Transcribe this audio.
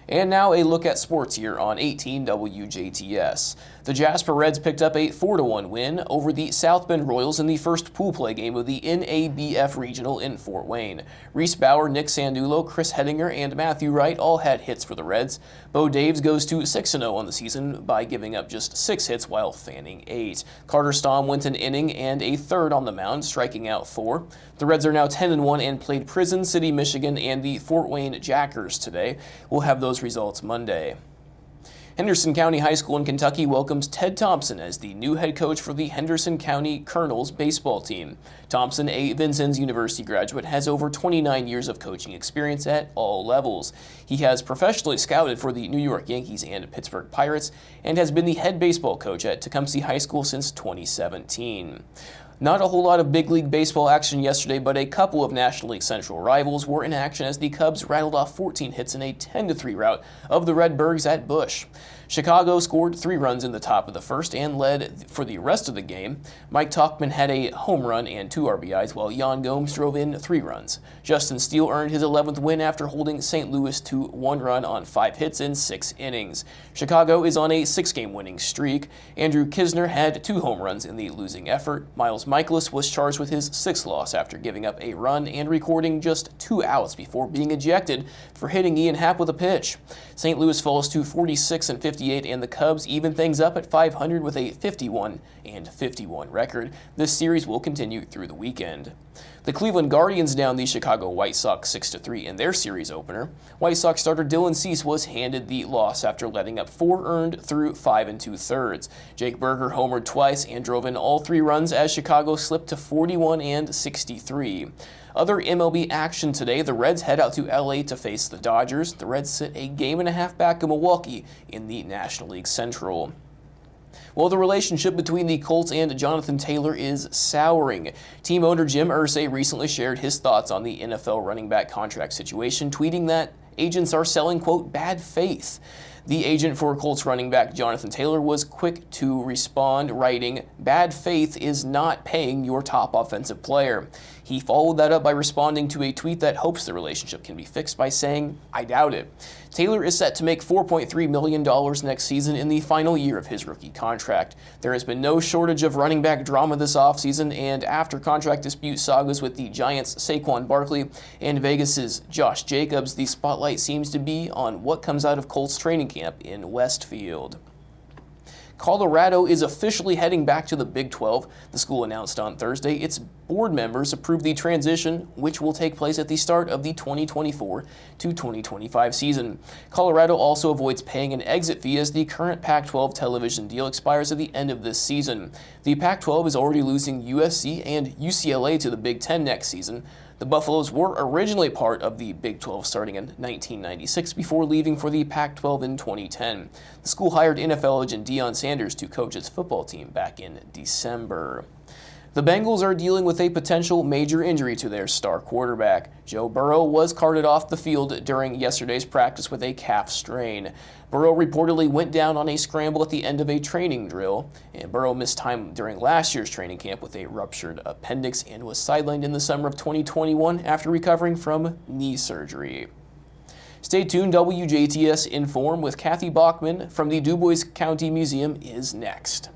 And now a look at sports here on 18 WJTS. The Jasper Reds picked up a 4-1 win over the South Bend Royals in the first pool play game of the NABF Regional in Fort Wayne. Reese Bauer, Nick Sandulo, Chris Hedinger, and Matthew Wright all had hits for the Reds. Bo Daves goes to 6-0 on the season by giving up just 6 hits while fanning 8. Carter Stamm went an inning and a third on the mound, striking out 4. The Reds are now 10-1 and played Prison City, Michigan and the Fort Wayne Jackers today. We'll have those results Monday. Henderson County High School in Kentucky welcomes Ted Thompson as the new head coach for the Henderson County Colonels baseball team. Thompson, a Vincennes University graduate, has over 29 years of coaching experience at all levels. He has professionally scouted for the New York Yankees and Pittsburgh Pirates and has been the head baseball coach at Tecumseh High School since 2017. Not a whole lot of big league baseball action yesterday, but a couple of National League Central rivals were in action as the Cubs rattled off 14 hits in a 10-3 rout of the Redbirds at Busch. Chicago scored 3 runs in the top of the first and led for the rest of the game. Mike Tauchman had a home run and 2 RBIs, while Jan Gomes drove in 3 runs. Justin Steele earned his 11th win after holding St. Louis to 1 run on 5 hits in 6 innings. Chicago is on a 6-game winning streak. Andrew Kisner had 2 home runs in the losing effort. Miles Michaelis was charged with his 6th loss after giving up a run and recording just 2 outs before being ejected for hitting Ian Happ with a pitch. St. Louis falls to 46-58, and the Cubs even things up at 500 with a 51-51 record. This series will continue through the weekend. The Cleveland Guardians downed the Chicago White Sox 6-3 in their series opener. White Sox starter Dylan Cease was handed the loss after letting up 4 earned through 5 2/3. Jake Berger homered twice and drove in all 3 runs as Chicago slipped to 41-63. Other MLB action today, the Reds head out to LA to face the Dodgers. The Reds sit a game and a half back of Milwaukee in the National League Central. Well, the relationship between the Colts and Jonathan Taylor is souring. Team owner Jim Irsay recently shared his thoughts on the NFL running back contract situation, tweeting that agents are selling, quote, bad faith. The agent for Colts running back Jonathan Taylor was quick to respond, writing, "Bad faith is not paying your top offensive player." He followed that up by responding to a tweet that hopes the relationship can be fixed by saying, "I doubt it." Taylor is set to make $4.3 million next season in the final year of his rookie contract. There has been no shortage of running back drama this offseason, and after contract dispute sagas with the Giants' Saquon Barkley and Vegas's Josh Jacobs, the spotlight seems to be on what comes out of Colts training camp in Westfield. Colorado is officially heading back to the Big 12. The school announced on Thursday its board members approved the transition, which will take place at the start of the 2024 to 2025 season. Colorado also avoids paying an exit fee as the current Pac-12 television deal expires at the end of this season. The Pac-12 is already losing USC and UCLA to the Big 10 next season. The Buffaloes were originally part of the Big 12 starting in 1996 before leaving for the Pac-12 in 2010. The school hired NFL agent Deion Sanders to coach its football team back in December. The Bengals are dealing with a potential major injury to their star quarterback. Joe Burrow was carted off the field during yesterday's practice with a calf strain. Burrow reportedly went down on a scramble at the end of a training drill, and Burrow missed time during last year's training camp with a ruptured appendix and was sidelined in the summer of 2021 after recovering from knee surgery. Stay tuned. WJTS Inform with Kathy Bachman from the Du Bois County Museum is next.